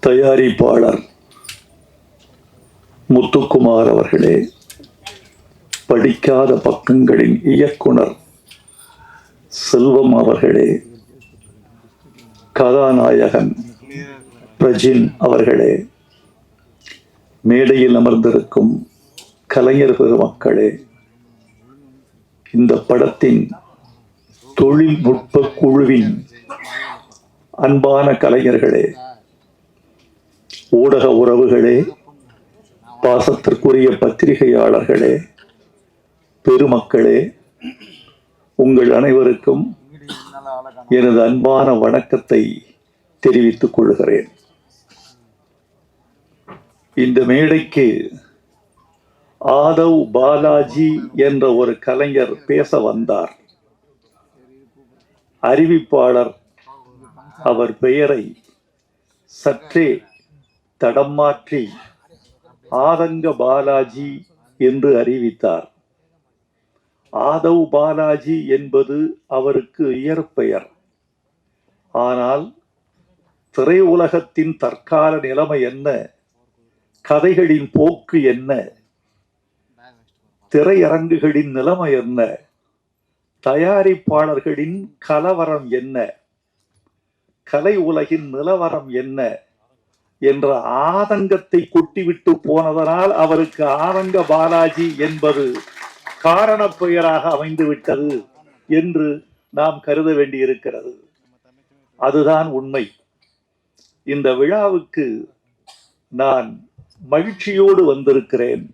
தயாரிப்பாளர் முத்துக்குமார் அவர்களே, படிக்காத பக்கங்களின் இயக்குனர் செல்வம் அவர்களே, கதாநாயகன் பிரஜின் அவர்களே, மேடையில் அமர்ந்திருக்கும் கலைஞர் பெருமக்களே, இந்த படத்தின் தொழில்நுட்ப குழுவின் அன்பான கலைஞர்களே, ஊடக உறவுகளே, பாசத்திற்குரிய பத்திரிகையாளர்களே, பெருமக்களே, உங்கள் அனைவருக்கும் எனது அன்பான வணக்கத்தை தெரிவித்துக் கொள்கிறேன். இந்த மேடைக்கு ஆதவ் பாலாஜி என்ற ஒரு கலைஞர் பேச வந்தார். அறிவிப்பாளர் அவர் பெயரை சற்றே தடம் மாற்றி ஆதங்க பாலாஜி என்று அறிவித்தார். ஆதவ் பாலாஜி என்பது அவருக்கு இயற்பெயர். ஆனால் திரையுலகத்தின் தற்கால நிலைமை என்ன, கதைகளின் போக்கு என்ன, திரையரங்குகளின் நிலைமை என்ன, தயாரிப்பாளர்களின் கலவரம் என்ன, கலை உலகின் நிலவரம் என்ன என்ற ஆதங்கத்தை கொட்டிவிட்டு போனதனால் அவருக்கு ஆதங்க பாலாஜி என்பது காரண பெயராக அமைந்துவிட்டது என்று நாம் கருத வேண்டியிருக்கிறது. அதுதான் உண்மை. இந்த விழாவுக்கு நான் மகிழ்ச்சியோடு வந்திருக்கிறேன்.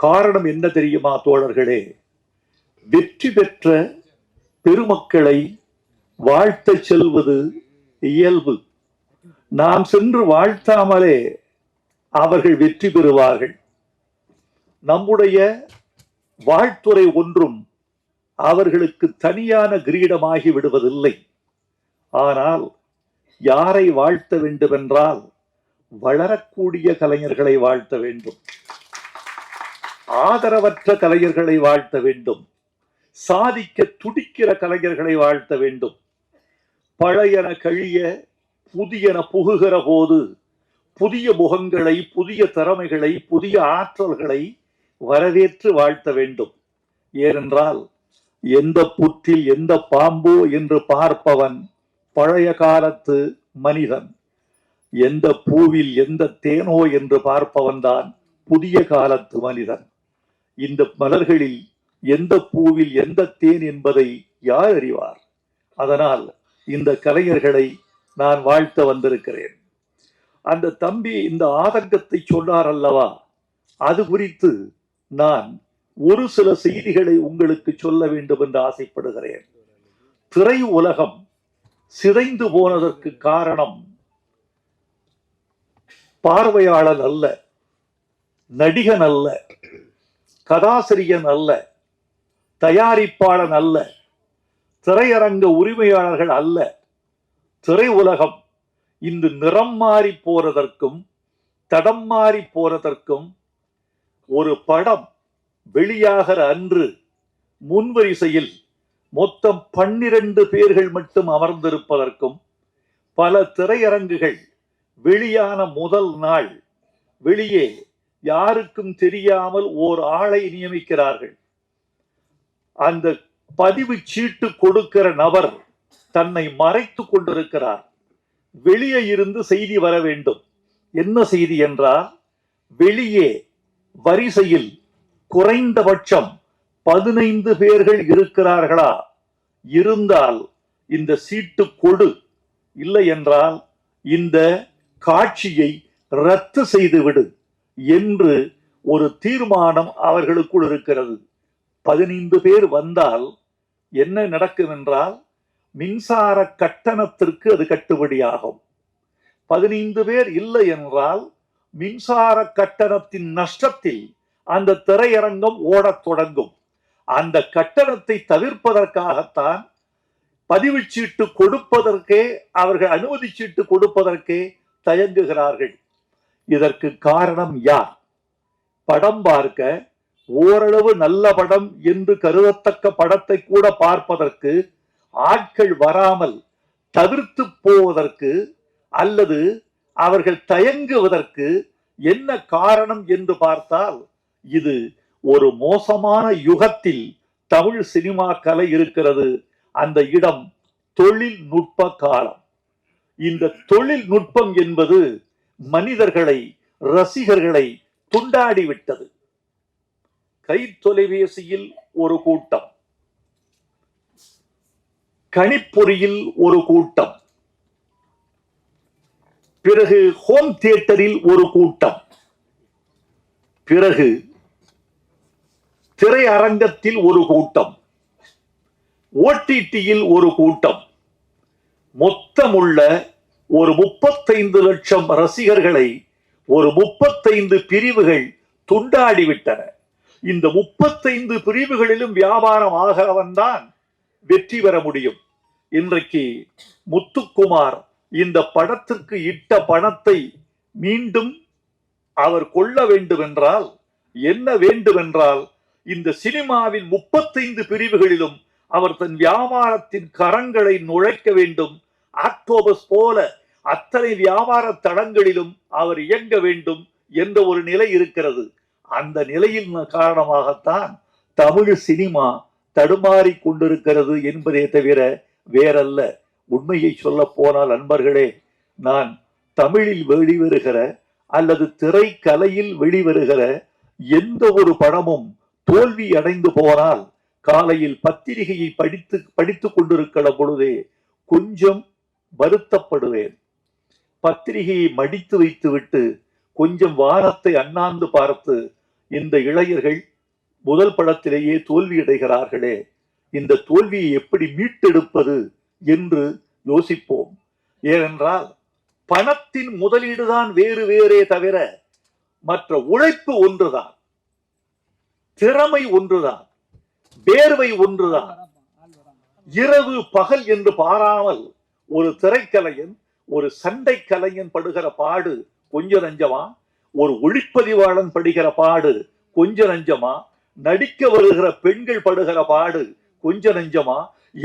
காரணம் என்ன தெரியுமா தோழர்களே? வெற்றி பெற்ற பெருமக்களை வாழ்த்தச் செல்வது இயல்பு. நாம் சென்று வாழ்த்தாமலே அவர்கள் வெற்றி பெறுவார்கள். நம்முடைய வாழ்த்துறை ஒன்றும் அவர்களுக்கு தனியான கிரீடமாகி விடுவதில்லை. ஆனால் யாரை வாழ்த்த வேண்டும் என்றால் வளரக்கூடிய கலைஞர்களை வாழ்த்த வேண்டும், ஆதரவற்ற கலைஞர்களை வாழ்த்த வேண்டும், சாதிக்க துடிக்கிற கலைஞர்களை வாழ்த்த வேண்டும். பழையன கழிய புதியன புகுகிற போது புதிய முகங்களை, புதிய திறமைகளை, புதிய ஆற்றல்களை வரவேற்று வாழ்த்த வேண்டும். ஏனென்றால் எந்த புற்றில் எந்த பாம்போ என்று பார்ப்பவன் பழைய காலத்து மனிதன், எந்த பூவில் எந்த தேனோ என்று பார்ப்பவன் தான் புதிய காலத்து மனிதன். இந்த மலர்களில் எந்த பூவில் எந்த தேன் என்பதை யார் அறிவார்? அதனால் இந்த கலைஞர்களை நான் வாழ்த்த வந்திருக்கிறேன். அந்த தம்பி இந்த ஆதங்கத்தை சொன்னார் அல்லவா, அது குறித்து நான் ஒரு சில செய்திகளை உங்களுக்கு சொல்ல வேண்டும் என்று ஆசைப்படுகிறேன். திரை உலகம் சிதைந்து போனதற்கு காரணம் பார்வையாளன் அல்ல, நடிகன் அல்ல, கதாசிரியன் அல்ல, தயாரிப்பாளன் அல்ல, திரையரங்க உரிமையாளர்கள் அல்ல. திரை உலகம் இன்று நிறம் மாறி போறதற்கும் தடம் மாறி போறதற்கும், ஒரு படம் வெளியாகிற அன்று முன்வரிசையில் மொத்தம் 12 பேர்கள் மட்டும் அமர்ந்திருப்பதற்கும், பல திரையரங்குகள் வெளியான முதல் நாள் வெளியே யாருக்கும் தெரியாமல் ஓர் ஆளை நியமிக்கிறார்கள். அந்த பதிவு சீட்டு கொடுக்கிற நபர் தன்னை மறைத்து கொண்டிருக்கிறார். வெளியே இருந்து செய்தி வர வேண்டும். என்ன செய்தி என்றால், வெளியே வரிசையில் குறைந்தபட்சம் 15 பேர்கள் இருக்கிறார்களா, இருந்தால் இந்த சீட்டு கொடு, இல்லை என்றால் இந்த காட்சியை ரத்து செய்துவிடு என்று ஒரு தீர்மானம் அவர்களுக்குள் இருக்கிறது. 15 பேர் வந்தால் என்ன நடக்கும் என்றால், மின்சார கட்டணத்திற்கு அது கட்டுப்படியாகும். 15 பேர் இல்லை என்றால் மின்சார கட்டணத்தின் நஷ்டத்தில் அந்த திரையரங்கம் ஓடத் தொடங்கும். அந்த கட்டணத்தை தவிர்ப்பதற்காகத்தான் பதிவு சீட்டு கொடுப்பதற்கே, அவர்கள் அனுமதி சீட்டு கொடுப்பதற்கே தயங்குகிறார்கள். இதற்கு காரணம் யார்? படம் பார்க்க ஓரளவு நல்ல படம் என்று கருதத்தக்க படத்தை கூட பார்ப்பதற்கு ஆட்கள் வராமல் தவிர்த்து போவதற்கு, அல்லது அவர்கள் தயங்குவதற்கு என்ன காரணம் என்று பார்த்தால், இது ஒரு மோசமான யுகத்தில் தமிழ் சினிமா கலை இருக்கிறது. அந்த இடம் தொழில்நுட்ப காலம். இந்த தொழில்நுட்பம் என்பது மனிதர்களை, ரசிகர்களை துண்டாடிவிட்டது. கை தொலைபேசியில் ஒரு கூட்டம், கணிப்பொறியில் ஒரு கூட்டம், பிறகு ஹோம் தியேட்டரில் ஒரு கூட்டம், பிறகு திரையரங்கத்தில் ஒரு கூட்டம், ஓடிடியில் ஒரு கூட்டம். மொத்தமுள்ள ஒரு 35 லட்சம் ரசிகர்களை ஒரு 35 பிரிவுகள் துண்டாடிவிட்டன. இந்த 35 பிரிவுகளிலும் வியாபாரம் ஆகிறவன் தான் வெற்றி பெற முடியும். இன்றைக்கு முத்துக்குமார் இந்த படத்திற்கு இட்ட பணத்தை மீண்டும் அவர் கொள்ள வேண்டும் என்றால் என்ன வேண்டும் என்றால், இந்த சினிமாவின் 35 பிரிவுகளிலும் அவர் தன் வியாபாரத்தின் கரங்களை நுழைக்க வேண்டும். ஆக்டோபஸ் போல அத்தனை வியாபார தளங்களிலும் அவர் இயங்க வேண்டும் என்ற ஒரு நிலை இருக்கிறது. அந்த நிலையின் காரணமாகத்தான் தமிழ் சினிமா தடுமாறி கொண்டிருக்கிறது என்பதே தவிர வேறல்ல. உண்மையை சொல்ல போனால் நண்பர்களே, நான் தமிழில் வெளிவருகிற அல்லது திரைக்கலையில் வெளிவருகிற எந்த ஒரு படமும் தோல்வி அடைந்து போனால் காலையில் பத்திரிகையை படித்துக் கொண்டிருக்கிற பொழுதே கொஞ்சம் வருத்தப்படுவேன். பத்திரிகையை மடித்து வைத்துவிட்டு கொஞ்சம் வானத்தை அண்ணாந்து பார்த்து, இந்த இளைஞர்கள் முதல் படத்திலேயே தோல்வி அடைகிறார்களே, இந்த தோல்வியை எப்படி மீட்டெடுப்பது என்று யோசிப்போம். ஏனென்றால் பணத்தின் முதலீடுதான் வேறு வேறே தவிர மற்ற உழைப்பு ஒன்றுதான், திறமை ஒன்றுதான், வேர்வை ஒன்றுதான். இரவு பகல் என்று பாராமல் ஒரு திரைக்கலைஞன், ஒரு சண்டை கலைஞன் படுகிற பாடு கொஞ்ச நஞ்சமா? ஒரு ஒளிப்பதிவாளன் படுகிற பாடு கொஞ்ச நஞ்சமா? நடிக்க வருகிற பெண்கள் படுகிற பாடு கொஞ்ச நஞ்சமா?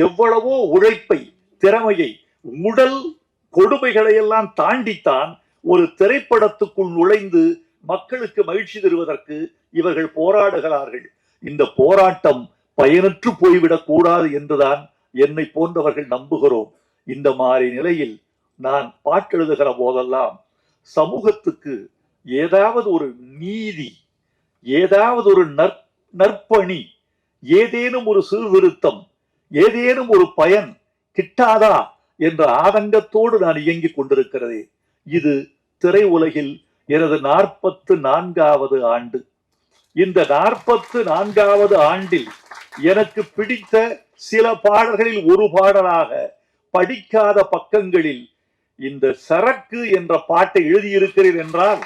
எவ்வளவோ உழைப்பை, திறமையை, உடல் கொடுமைகளை எல்லாம் தாண்டித்தான் ஒரு திரைப்படத்துக்குள் நுழைந்து மக்களுக்கு மகிழ்ச்சி தருவதற்கு இவர்கள் போராடுகிறார்கள். இந்த போராட்டம் பயனற்று போய்விடக் கூடாது என்றுதான் என்னை போன்றவர்கள் நம்புகிறோம். இந்த மாதிரி நிலையில் நான் பாட்டெழுதுகிற போதெல்லாம் சமூகத்துக்கு ஏதாவது ஒரு நீதி, ஏதாவது ஒரு நற்பணி, ஏதேனும் ஒரு சீர்திருத்தம், ஏதேனும் ஒரு பயன் கிட்டாதா என்ற ஆதங்கத்தோடு நான் இயங்கிக் கொண்டிருக்கிறேன். இது திரை உலகில் எனது 44வது ஆண்டு. இந்த 44வது ஆண்டில் எனக்கு பிடித்த சில பாடல்களில் ஒரு பாடலாக படிக்காத பக்கங்களில் இந்த சரக்கு என்ற பாட்டை எழுதியிருக்கிறேன் என்றால்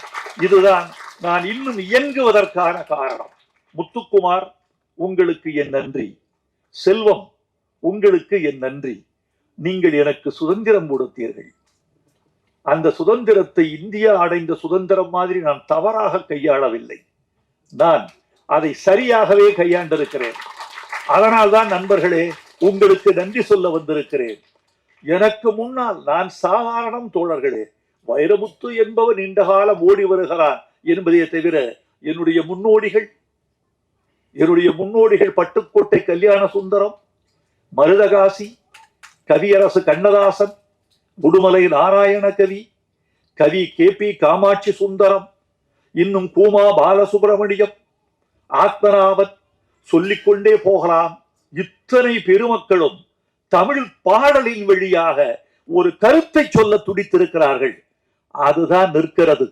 இதுதான் நான் இன்னும் இயங்குவதற்கான காரணம். முத்துக்குமார், உங்களுக்கு என் நன்றி. செல்வம், உங்களுக்கு என் நன்றி. நீங்கள் எனக்கு சுதந்திரம் கொடுத்தீர்கள். அந்த சுதந்திரத்தை இந்தியா அடைந்த சுதந்திரம் மாதிரி நான் தவறாக கையாளவில்லை. நான் அதை சரியாகவே கையாண்டிருக்கிறேன். அதனால்தான் நண்பர்களே, உங்களுக்கு நன்றி சொல்ல வந்திருக்கிறேன். எனக்கு முன்னால் நான் சாதாரணம் தோழர்களே. வைரமுத்து என்பவர் நீண்ட காலம் ஓடி வருகிறான் என்பதை தவிர என்னுடைய முன்னோடிகள் பட்டுக்கோட்டை கல்யாண சுந்தரம், மருதகாசி, கவியரசு கண்ணதாசன், உடுமலை நாராயண கவி, கவி KP காமாட்சி சுந்தரம், இன்னும் கூமா பாலசுப்பிரமணியம், ஆத்மநாபன், சொல்லிக்கொண்டே போகலாம். இத்தனை பெருமக்களும் தமிழ் பாடலின் வழியாக ஒரு கருத்தை சொல்ல துடித்திருக்கிறார்கள். அதுதான் நிற்கிறது.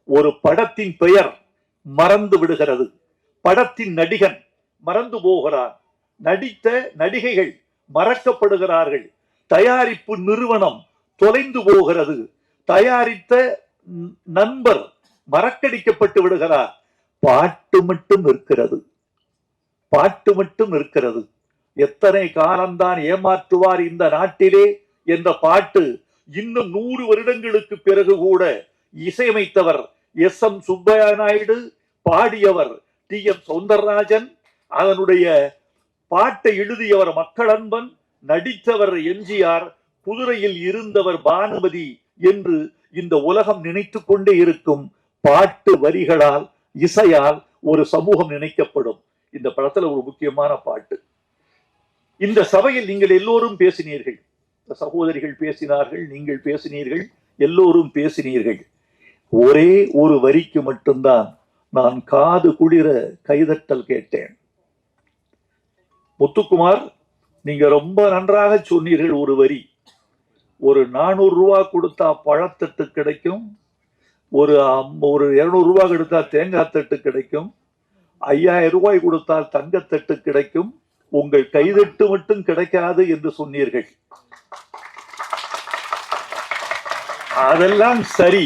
ஒரு படத்தின் பெயர் மறந்து விடுகிறது, படத்தின் நடிகன் மறந்து போகிறான், நடித்த நடிகைகள் மறக்கப்படுகிறார்கள், தயாரிப்பு நிறுவனம் தொலைந்து போகிறது, தயாரித்த நண்பர் மறக்கடிக்கப்பட்டு விடுகிறார். பாட்டு மட்டும் இருக்கிறது, பாட்டு மட்டும் இருக்கிறது. எத்தனை காலம்தான் ஏமாற்றுவார் இந்த நாட்டிலே என்ற பாட்டு இன்னும் 100 வருடங்களுக்கு பிறகு கூட இசையமைத்தவர் SM சுப்பையா நாயுடு, பாடியவர் TM சௌந்தரராஜன், அதனுடைய பாட்டை எழுதியவர் மக்களன்பன், நடித்தவர் MGR, குதிரையில் இருந்தவர் பானுமதி என்று இந்த உலகம் நினைத்து கொண்டே இருக்கும் பாட்டு வரிகளால், இசையால் ஒரு சமூகம் நினைக்கப்படும். இந்த படத்துல ஒரு முக்கியமான பாட்டு. இந்த சபையில் நீங்கள் எல்லோரும் பேசினீர்கள், சகோதரிகள் பேசினார்கள், நீங்கள் பேசினீர்கள், எல்லோரும் பேசினீர்கள். ஒரே ஒரு வரிக்கு மட்டும்தான் நான் காது குளிர கைதட்டல் கேட்டேன். முத்துக்குமார், நீங்க ரொம்ப நன்றாக சொன்னீர்கள். ஒரு வரி, ஒரு 400 ரூபாய் கொடுத்தா பழத்தட்டு கிடைக்கும், ஒரு 200 ரூபாய் கொடுத்தா தேங்காய் தட்டு கிடைக்கும், 5000 ரூபாய் கொடுத்தால் தங்கத்தட்டு கிடைக்கும், உங்கள் கைதட்டு மட்டும் கிடைக்காது என்று சொன்னீர்கள். அதெல்லாம் சரி,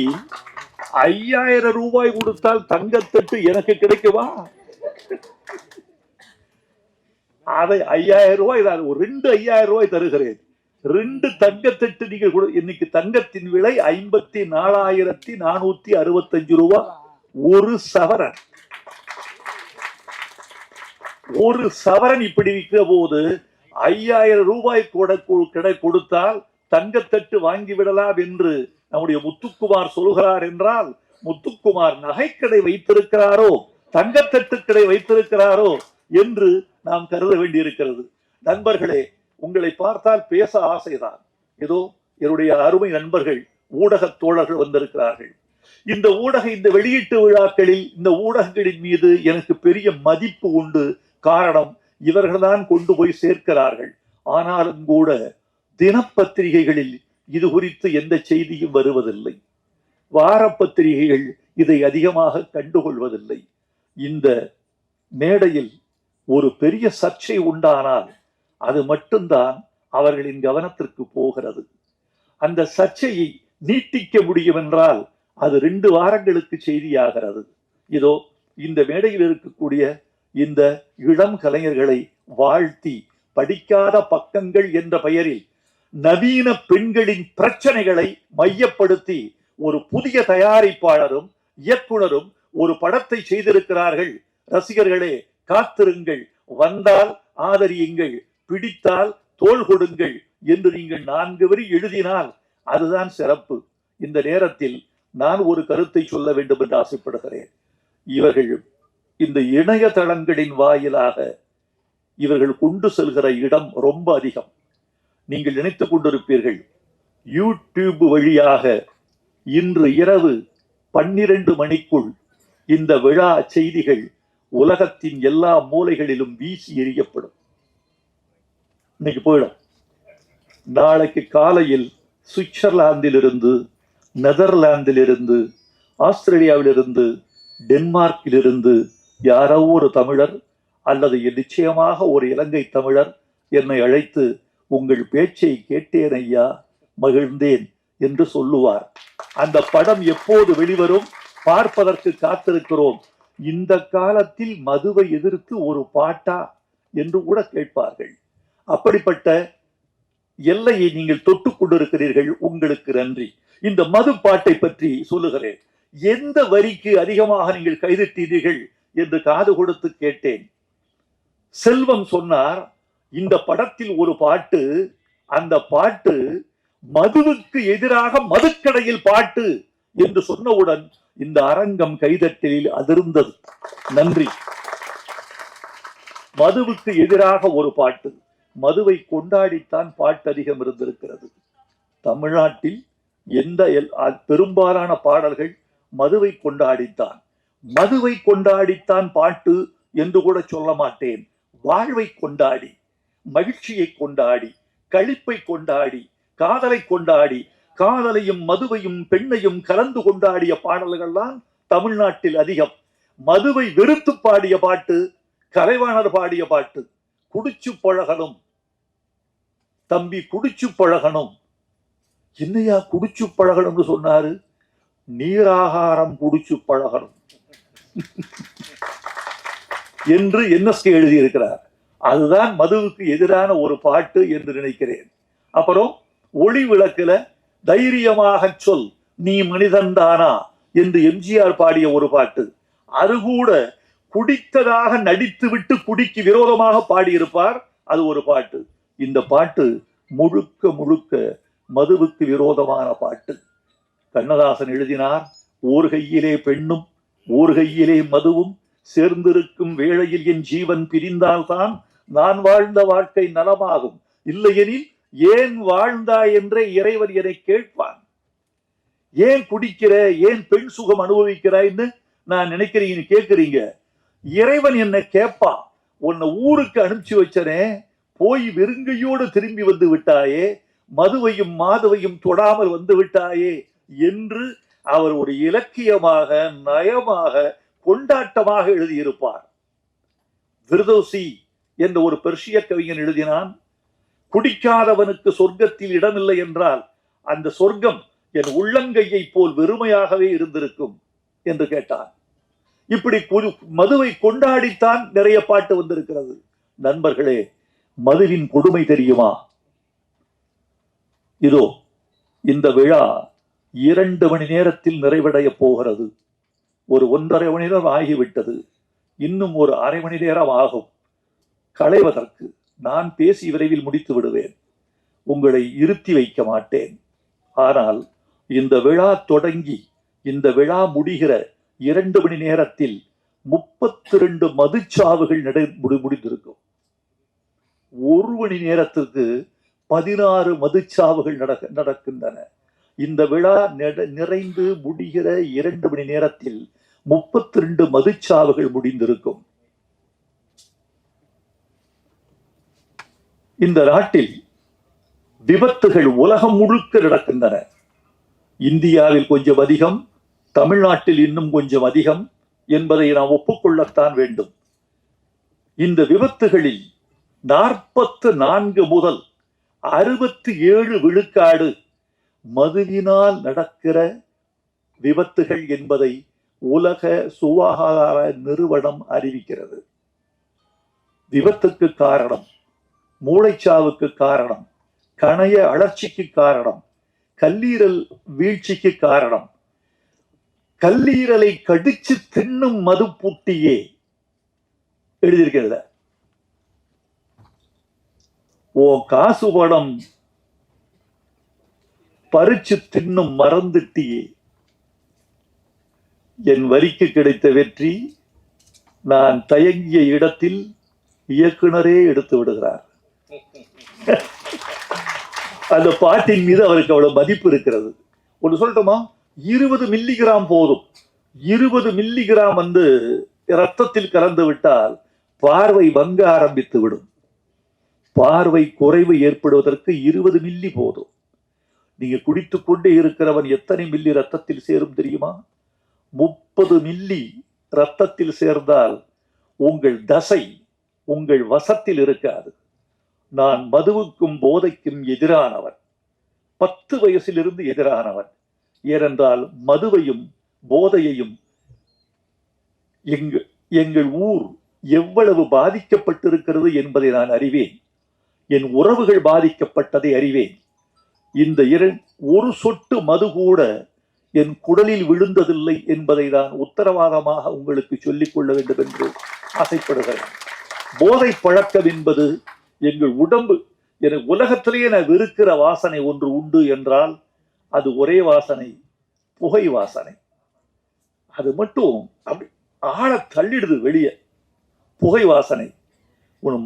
5000 ரூபாய் கொடுத்தால் தங்கத்தட்டு எனக்கு கிடைக்குமா? அதை 5000 ரூபாய், ஒரு 2 5000 ரூபாய் தருகிறேன், 2 தங்கத்தட்டு நீங்க இன்னைக்கு தங்கத்தின் விலை 54,465 ரூபாய். ஒரு சவரன், ஒரு சவரன் இப்படி விற்கிற போது 5000 ரூபாய் கொடுத்தால் தங்கத்தட்டு வாங்கிவிடலாம் என்று நம்முடைய முத்துக்குமார் சொல்கிறார் என்றால், முத்துக்குமார் நகைக்கடை வைத்திருக்கிறாரோ தங்கத்தட்டு கடை வைத்திருக்கிறாரோ என்று நாம் கருத வேண்டியிருக்கிறது. நண்பர்களே, உங்களை பார்த்தால் பேச ஆசைதான். ஏதோ என்னுடைய அருமை நண்பர்கள் ஊடக தோழர்கள் வந்திருக்கிறார்கள். இந்த வெளியீட்டு விழாக்களில் இந்த ஊடகங்களின் மீது எனக்கு பெரிய மதிப்பு உண்டு. காரணம், இவர்கள்தான் கொண்டு போய் சேர்க்கிறார்கள். ஆனாலும் கூட தினப்பத்திரிகைகளில் இது குறித்து எந்த செய்தியும் வருவதில்லை. வார பத்திரிகைகள் இதை அதிகமாக கண்டுகொள்வதில்லை. இந்த மேடையில் ஒரு பெரிய சர்ச்சை உண்டானால் அது மட்டும்தான் அவர்களின் கவனத்திற்கு போகிறது. அந்த சர்ச்சையை நீட்டிக்க முடியும் என்றால் அது 2 வாரங்களுக்கு செய்தியாகிறது. இதோ இந்த மேடையில் இருக்கக்கூடிய இந்த இளம் கலைஞர்களை வாழ்த்தி, படிக்காத பக்கங்கள் என்ற பெயரில் நவீன பெண்களின் பிரச்சனைகளை மையப்படுத்தி ஒரு புதிய தயாரிப்பாளரும் இயக்குனரும் ஒரு படத்தை செய்திருக்கிறார்கள். ரசிகர்களே, காத்திருங்கள், வந்தால் ஆதரியுங்கள், பிடித்தால் தோள் கொடுங்கள் என்று நீங்கள் 4 வரி எழுதினால் அதுதான் சிறப்பு. இந்த நேரத்தில் நான் ஒரு கருத்தை சொல்ல வேண்டும் என்று ஆசைப்படுகிறேன். இவர்கள் இந்த இணையதளங்களின் வாயிலாக இவர்கள் கொண்டு செல்கிற இடம் ரொம்ப அதிகம். நீங்கள் நினைத்துக் கொண்டிருப்பீர்கள், யூடியூப் வழியாக இன்று இரவு 12 மணிக்குள் இந்த விழா செய்திகள் உலகத்தின் எல்லா மூலைகளிலும் வீசி எறியப்படும். இன்னைக்கு போயிடும். நாளைக்கு காலையில் சுவிட்சர்லாந்திலிருந்து, நெதர்லாந்திலிருந்து, ஆஸ்திரேலியாவிலிருந்து, டென்மார்க்கிலிருந்து யாரோ ஒரு தமிழர் அல்லது நிச்சயமாக ஒரு இலங்கை தமிழர் என்னை அழைத்து, உங்கள் பேச்சை கேட்டேன் ஐயா, மகிழ்ந்தேன் என்று சொல்லுவார். அந்த படம் எப்போது வெளிவரும் பார்ப்பதற்கு காத்திருக்கிறோம். இந்த காலத்தில் மதுவை எதிர்த்து ஒரு பாட்டா என்று கூட கேட்பார்கள். அப்படிப்பட்ட எல்லையை நீங்கள் தொட்டுக் கொண்டிருக்கிறீர்கள். உங்களுக்கு நன்றி. இந்த மது பாட்டை பற்றி சொல்லுகிறேன். எந்த வரிக்கு அதிகமாக நீங்கள் கைதட்டீர்கள் என்று காது கொடுத்து கேட்டேன். செல்வம் சொன்னார், இந்த படத்தில் ஒரு பாட்டு, அந்த பாட்டு மதுவுக்கு எதிராக மதுக்கடையில் பாட்டு என்று சொன்னவுடன் இந்த அரங்கம் கைதட்டலில் அதிர்ந்தது. நன்றி. மதுவுக்கு எதிராக ஒரு பாட்டு, மதுவை கொண்டாடித்தான் பாட்டு அதிகம் இருந்திருக்கிறது. தமிழ்நாட்டில் எந்த பெரும்பாலான பாடல்கள் மதுவை கொண்டாடித்தான். மதுவை கொண்டாடித்தான் பாட்டு என்று கூட சொல்ல மாட்டேன். வாழ்வை கொண்டாடி, மகிழ்ச்சியை கொண்டாடி, களிப்பை கொண்டாடி, காதலை கொண்டாடி, காதலையும் மதுவையும் பெண்ணையும் கலந்து கொண்டாடிய பாடல்கள் தான் தமிழ்நாட்டில் அதிகம். மதுவை வெறுத்து பாடிய பாட்டு கலைவாணர் பாடிய பாட்டு. குடிச்சு பழகணும் தம்பி, குடிச்சு பழகணும். என்னையா குடிச்சு பழகணும்னு சொன்னாரு? நீராகாரம் குடிச்சு பழகணும் என்று என்எஸ்கே எழுதியிருக்கிறார். அதுதான் மதுவுக்கு எதிரான ஒரு பாட்டு என்று நினைக்கிறேன். அப்புறம் ஒளி விளக்குல தைரியமாக சொல் நீ மனிதன்தானா என்று எம்ஜிஆர் பாடிய ஒரு பாட்டு. அது கூட குடித்ததாக நடித்துவிட்டு குடிக்கு விரோதமாக பாடியிருப்பார். அது ஒரு பாட்டு. இந்த பாட்டு முழுக்க முழுக்க மதுவுக்கு விரோதமான பாட்டு. கண்ணதாசன் எழுதினார், ஓர் கையிலே பெண்ணும் ஓர் கையிலே மதுவும் சேர்ந்திருக்கும் வேளையில் என் ஜீவன் பிரிந்தால்தான் நான் வாழ்ந்த வாழ்க்கை நலமாகும், இல்லையெனில் ஏன் வாழ்ந்தாய் என்றே இறைவன் என்னை கேட்பான். ஏன் குடிக்கிற, ஏன் பெண் சுகம் அனுபவிக்கிறாய்ன்னு நான் நினைக்கிறீங்க கேட்கிறீங்க. இறைவன் என்ன கேட்பான், உன்னை ஊருக்கு அனுப்பிச்சு வச்சனே, போய் வெறுங்கையோடு திரும்பி வந்து விட்டாயே, மதுவையும் மாதுவையும் தொடாமல் வந்து விட்டாயே என்று அவர் ஒரு இலக்கியமாக, நயமாக, கொண்டாட்டமாக எழுதியிருப்பார். விர்தோசி என்ற ஒரு பெர்ஷிய கவிஞன் எழுதினான், குடிக்காதவனுக்கு சொர்க்கத்தில் இடமில்லை என்றால் அந்த சொர்க்கம் என் உள்ளங்கையை போல் வெறுமையாகவே இருந்திருக்கும் என்று கேட்டான். இப்படி மதுவை கொண்டாடித்தான் நிறைய பாட்டு வந்திருக்கிறது. நண்பர்களே, மதுவின் கொடுமை தெரியுமா? இதோ இந்த விழா 2 மணி நேரத்தில் நிறைவடைய போகிறது. ஒரு 1.5 மணி நேரம் ஆகிவிட்டது. இன்னும் ஒரு அரை மணி நேரம் ஆகும் களைவதற்கு. நான் பேசி விரைவில் முடித்து விடுவேன். உங்களை இருத்தி வைக்க மாட்டேன். ஆனால் இந்த விழா தொடங்கி இந்த விழா முடிகிற 2 மணி நேரத்தில் 32 மதுச்சாவுகள் முடிந்திருக்கும். 1 மணி நேரத்திற்கு 16 மதுச்சாவுகள் நடக்கின்றன. இந்த விழா நிறைந்து முடிகிற 2 மணி நேரத்தில் 32 மதுச்சாவுகள் முடிந்திருக்கும். இந்த நாட்டில் விபத்துகள் உலகம் முழுக்க நடக்கின்றன. இந்தியாவில் கொஞ்சம் அதிகம், தமிழ்நாட்டில் இன்னும் கொஞ்சம் அதிகம் என்பதை நாம் ஒப்புக்கொள்ளத்தான் வேண்டும். இந்த விபத்துகளில் 44 முதல் 67 விழுக்காடு மதுவினால் நடக்கிற விபத்துகள் என்பதை உலக சுகாதார நிறுவனம் அறிவிக்கிறது. விபத்துக்கு காரணம், மூளைச்சாவுக்கு காரணம், கணைய அழற்சிக்கு காரணம், கல்லீரல் வீழ்ச்சிக்கு காரணம், கல்லீரலை கடிச்சு தின்னும் மது பூட்டியே எழுதியிருக்கிறது. ஓ காசு படம் பறிச்சு தின்னும் மறந்துட்டியே, என் வரிக்கு கிடைத்த வெற்றி நான் தயங்கிய இடத்தில் இயக்குனரே எடுத்து விடுகிறார். அந்த பாட்டின் மீது அவருக்கு அவ்வளவு மதிப்பு இருக்கிறது. ஒன்று சொல்லட்டுமா, 20 மில்லிகிராம் போதும். 20 மில்லிகிராம் ரத்தத்தில் கலந்து விட்டால் பார்வை வங்க ஆரம்பித்து விடும். பார்வை குறைவு ஏற்படுவதற்கு 20 மில்லி போதும். நீங்க குடித்துக் கொண்டே இருக்கிறவன் எத்தனை மில்லி ரத்தத்தில் சேரும் தெரியுமா? 30 மில்லி ரத்தத்தில் சேர்ந்தால் உங்கள் தசை உங்கள் வசத்தில் இருக்காது. நான் மதுவுக்கும் போதைக்கும் எதிரானவன். 10 வயசிலிருந்து எதிரானவன். ஏனென்றால் மதுவையும் போதையையும் எங்கள் ஊர் எவ்வளவு பாதிக்கப்பட்டிருக்கிறது என்பதை நான் அறிவேன். என் உறவுகள் பாதிக்கப்பட்டதை அறிவேன். இந்த ஒரு சொட்டு மது கூட என் குடலில் விழுந்ததில்லை என்பதை நான் உத்தரவாதமாக உங்களுக்கு சொல்லிக் கொள்ள வேண்டும் என்று ஆசைப்படுகிறேன். போதை பழக்கம் என்பது எங்கள் உடம்பு, எனக்கு உலகத்திலேயே நான் வெறுக்கிற வாசனை ஒன்று உண்டு என்றால் அது ஒரே வாசனை, புகை வாசனை. அது மட்டும் அப்படி ஆழ தள்ளிடுது வெளியே, புகை வாசனை.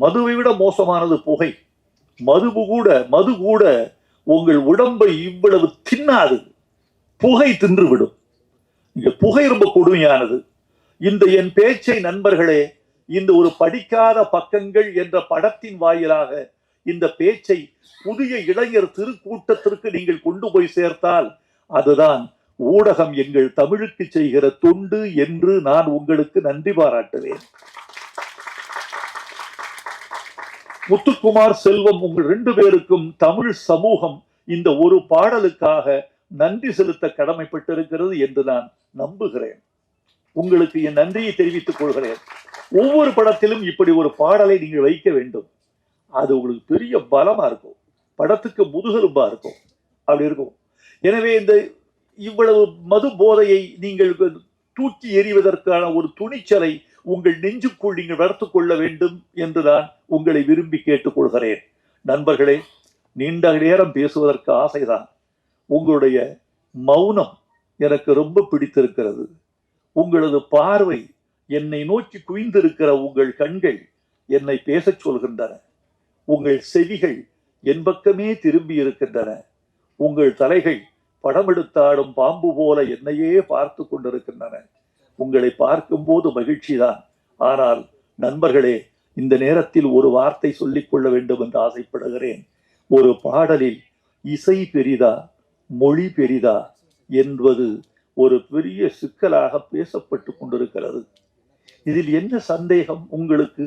மதுவை விட மோசமானது புகை. மது கூட உங்கள் உடம்பை இவ்வளவு தின்னாது, புகை தின்றுவிடும். இங்க புகை ரொம்ப கொடுமையானது. இந்த என் பேச்சை நண்பர்களே, இந்த ஒரு படிக்காத பக்கங்கள் என்ற படத்தின் வாயிலாக இந்த பேச்சை புதிய இளைஞர் திருக்கூட்டத்திற்கு நீங்கள் கொண்டு போய் சேர்த்தால் அதுதான் ஊடகம் எங்கள் தமிழுக்கு செய்கிற தொண்டு என்று நான் உங்களுக்கு நன்றி பாராட்டுவேன். முத்துக்குமார், செல்வம், உங்கள் 2 பேருக்கும் தமிழ் சமூகம் இந்த ஒரு பாடலுக்காக நன்றி செலுத்த கடமைப்பட்டிருக்கிறது என்று நான் நம்புகிறேன். உங்களுக்கு என் நன்றியை தெரிவித்துக் கொள்கிறேன். ஒவ்வொரு படத்திலும் இப்படி ஒரு பாடலை நீங்கள் வைக்க வேண்டும். அது உங்களுக்கு பெரிய பலமா இருக்கும், படத்துக்கு முதுகெலும்பா இருக்கும், அப்படி இருக்கும். எனவே இந்த இவ்வளவு மது போதையை நீங்கள் தூக்கி எறிவதற்கான ஒரு துணிச்சலை உங்கள் நெஞ்சுக்குள் நீங்கள் வளர்த்துக் கொள்ள வேண்டும் என்று நான் உங்களை விரும்பி கேட்டுக்கொள்கிறேன். நண்பர்களே, நீண்ட நேரம் பேசுவதற்கு ஆசைதான். உங்களுடைய மௌனம் எனக்கு ரொம்ப பிடித்திருக்கிறது. உங்களது பார்வை, என்னை நோக்கி குவிந்திருக்கிற உங்கள் கண்கள் என்னை பேசச் சொல்கின்றன. உங்கள் செவிகள் என் பக்கமே திரும்பி இருக்கின்றன. உங்கள் தலைகள் படமெடுத்தாடும் பாம்பு போல என்னையே பார்த்து கொண்டிருக்கின்றன. உங்களை பார்க்கும்போது மகிழ்ச்சிதான். ஆனால் நண்பர்களே, இந்த நேரத்தில் ஒரு வார்த்தை சொல்லிக் கொள்ள வேண்டும் என்று ஆசைப்படுகிறேன். ஒரு பாடலில் இசை பெரிதா மொழி பெரிதா என்பது ஒரு பெரிய சிக்கலாக பேசப்பட்டு கொண்டிருக்கிறது. இதில் என்ன சந்தேகம் உங்களுக்கு?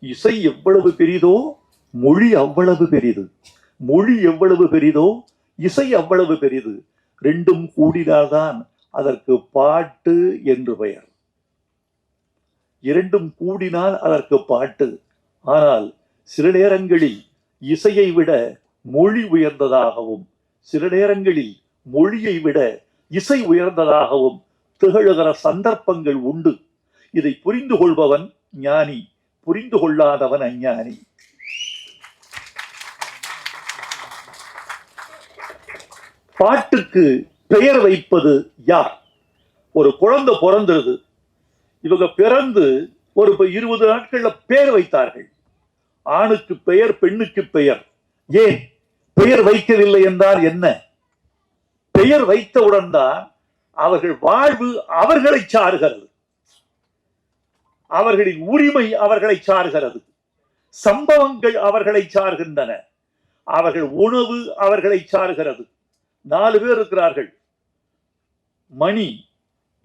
இசை எவ்வளவு பெரிதோ மொழி அவ்வளவு பெரிது. மொழி எவ்வளவு பெரிதோ இசை அவ்வளவு பெரிது. ரெண்டும் கூடினால்தான் அதற்கு பாட்டு என்று பெயர். இரண்டும் கூடினால் அதற்கு பாட்டு. ஆனால் சில நேரங்களில் இசையை விட மொழி உயர்ந்ததாகவும், சில நேரங்களில் மொழியை விட இசை உயர்ந்ததாகவும் திகழுகிற சந்தர்ப்பங்கள் உண்டு. இதை புரிந்து கொள்பவன் ஞானி, புரிந்து கொள்ளாதவன் அஞ்ஞானி. பாட்டுக்கு பெயர் வைப்பது யார்? ஒரு குழந்தை பிறந்தது. இவங்க பிறந்து ஒரு 20 நாட்கள்ல பெயர் வைத்தார்கள். ஆணுக்கு பெயர், பெண்ணுக்கு பெயர். ஏன் பெயர் வைக்கவில்லை என்றால் என்ன? பெயர் வைத்தவுடன் தான் அவர்கள் வாழ்வு அவர்களை சார்கிறது. அவர்களின் உரிமை அவர்களை சார்கிறது. சம்பவங்கள் அவர்களை சார்கின்றன. அவர்கள் உணவு அவர்களை சார்கிறது. 4 பேர் இருக்கிறார்கள். மணி,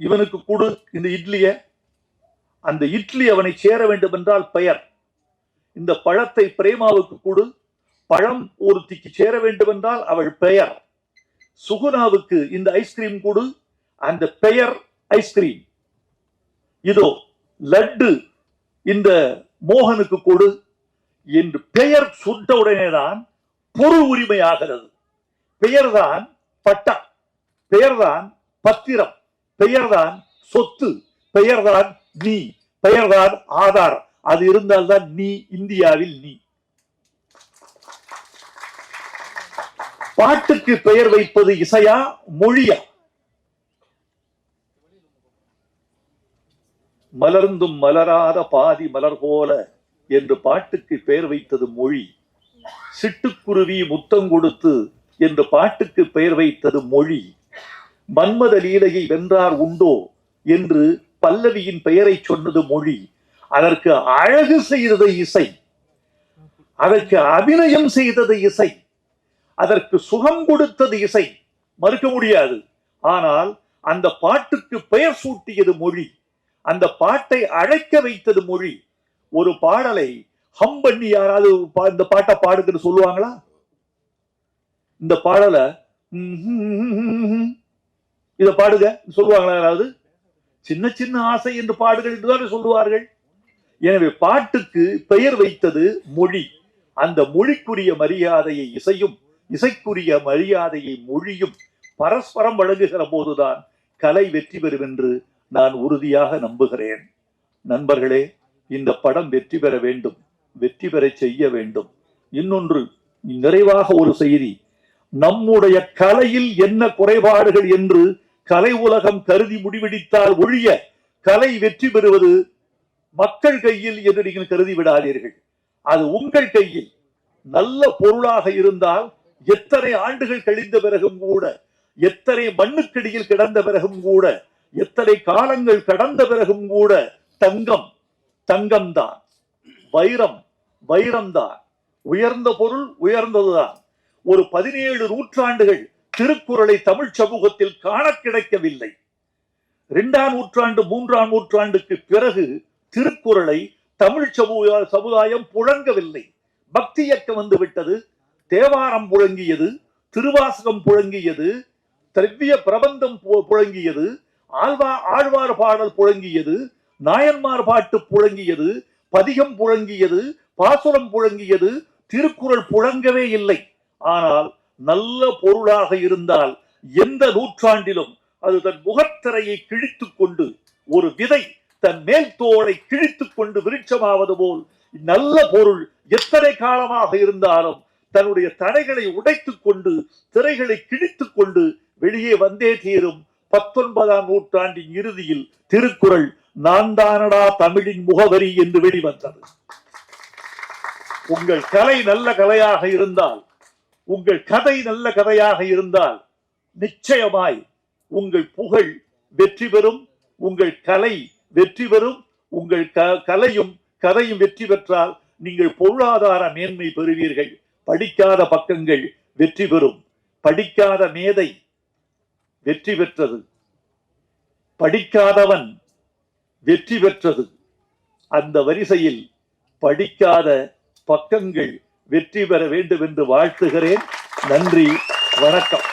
இவனுக்கு கொடு இந்த இட்லிய. அந்த இட்லி அவனை சேர வேண்டும் என்றால் பெயர். இந்த பழத்தை பிரேமாவுக்கு கொடு, பழம் ஒருத்திக்கு சேர வேண்டும் என்றால் அவள் பெயர். சுகுணாவுக்கு இந்த ஐஸ்கிரீம் கொடு, அந்த பெயர் ஐஸ்கிரீம். இதோ லட்டு இந்த மோகனுக்கு கொடு என்று பெயர் சுட்ட உடனேதான் பொருள் உரிமை ஆகிறது. பெயர்தான் பட்டா, பெயர்தான் பத்திரம், பெயர்தான் சொத்து, பெயர்தான் நீ, பெயர்தான் ஆதாரம். அது இருந்தால்தான் நீ இந்தியாவில் நீ. பாட்டுக்கு பெயர் வைப்பது இசையா மொழியா? மலர்ந்தும் மலராத பாதி மலர் போல என்று பாட்டுக்கு பெயர் வைத்தது மொழி. சிட்டுக்குருவி முத்தம் கொடுத்து என்று பாட்டுக்கு பெயர் வைத்தது மொழி. மன்மத லீலையை வென்றார் உண்டோ என்று பல்லவியின் பெயரை சொன்னது மொழி. அதற்கு அழகு செய்தது இசை, அதற்கு அபிநயம் செய்தது இசை, அதற்கு சுகம் கொடுத்தது இசை, மறுக்க முடியாது. ஆனால் அந்த பாட்டுக்கு பெயர் சூட்டியது மொழி. அந்த பாட்டை அழைக்க வைத்தது மொழி. ஒரு பாடலை ஹம் பண்ணி யாராவது இந்த பாட்டை பாடுன்னு சொல்லுவாங்களா? இந்த பாடலை இத பாடுக சொல்லுவாங்களா யாராவது? சின்ன சின்ன ஆசை என்று பாடுகள் என்றுதான் சொல்லுவார்கள். எனவே பாட்டுக்கு பெயர் வைத்தது மொழி. அந்த மொழிக்குரிய மரியாதையை இசையும், இசைக்குரிய மரியாதையை மொழியும் பரஸ்பரம் வழங்குகிற போதுதான் கலை வெற்றி பெறும் என்று நான் உறுதியாக நம்புகிறேன். நண்பர்களே, இந்த படம் வெற்றி பெற வேண்டும், வெற்றி பெற செய்ய வேண்டும். இன்னொன்று, நிறைவாக ஒரு செய்தி. நம்முடைய கலையில் என்ன குறைபாடுகள் என்று கலை உலகம் கருதி முடிவெடுத்தால் ஒழிய கலை வெற்றி பெறுவது மக்கள் கையில் என்று நீங்கள் கருதி விடாதீர்கள். அது உங்கள் கையில். நல்ல பொருளாக இருந்தால் எத்தனை ஆண்டுகள் கழிந்த பிறகும் கூட, எத்தனை மண்ணுக்கடியில் கிடந்த பிறகும் கூட, எத்தனை காலங்கள் கடந்த பிறகும் கூட தங்கம் தங்கம்தான், வைரம் வைரம்தான், உயர்ந்த பொருள் உயர்ந்ததுதான். ஒரு 17 நூற்றாண்டுகள் திருக்குறளை தமிழ் சமூகத்தில் காண கிடைக்கவில்லை. 2ஆம் நூற்றாண்டு 3ஆம் நூற்றாண்டுக்கு பிறகு திருக்குறளை தமிழ் சமுதாயம் புழங்கவில்லை. பக்தி இயக்கம் வந்து விட்டது. தேவாரம் புழங்கியது, திருவாசகம் புழங்கியது, திரவிய பிரபந்தம் புழங்கியது, ஆழ்வார் பாடல் புழங்கியது, நாயன்மார் பாட்டு புழங்கியது, பதிகம் புழங்கியது, பாசுரம் புழங்கியது. திருக்குறள் புழங்கவே இல்லை. ஆனால் நல்ல பொருளாக இருந்தால் எந்த நூற்றாண்டிலும் அது தன் முகத்திரையை கிழித்துக் கொண்டு, ஒரு விதை தன் மேல் தோலை கிழித்துக் கொண்டு விருட்சமாவது போல் நல்ல பொருள் எத்தனை காலமாக இருந்தாலும் தன்னுடைய தடைகளை உடைத்துக் கொண்டு, திரைகளை கிழித்துக் கொண்டு வெளியே வந்தே தீரும். 19ஆம் நூற்றாண்டின் இறுதியில் திருக்குறள் நான் தானடா தமிழின் முகவரி என்று வெளிவந்தது. உங்கள் கலை நல்ல கலையாக இருந்தால், உங்கள் கதை நல்ல கதையாக இருந்தால், நிச்சயமாய் உங்கள் புகழ் வெற்றி பெறும், உங்கள் கலை வெற்றி பெறும். உங்கள் கலையும் கதையும் வெற்றி பெற்றால் நீங்கள் பொருளாதார மேன்மை பெறுவீர்கள். படிக்காத பக்கங்கள் வெற்றி பெறும். படிக்காத மேதை வெற்றி பெற்றது, படிக்காதவன் வெற்றி பெற்றது. அந்த வரிசையில் படிக்காத பக்கங்கள் வெற்றி பெற வேண்டும் என்று வாழ்த்துகிறேன். நன்றி, வணக்கம்.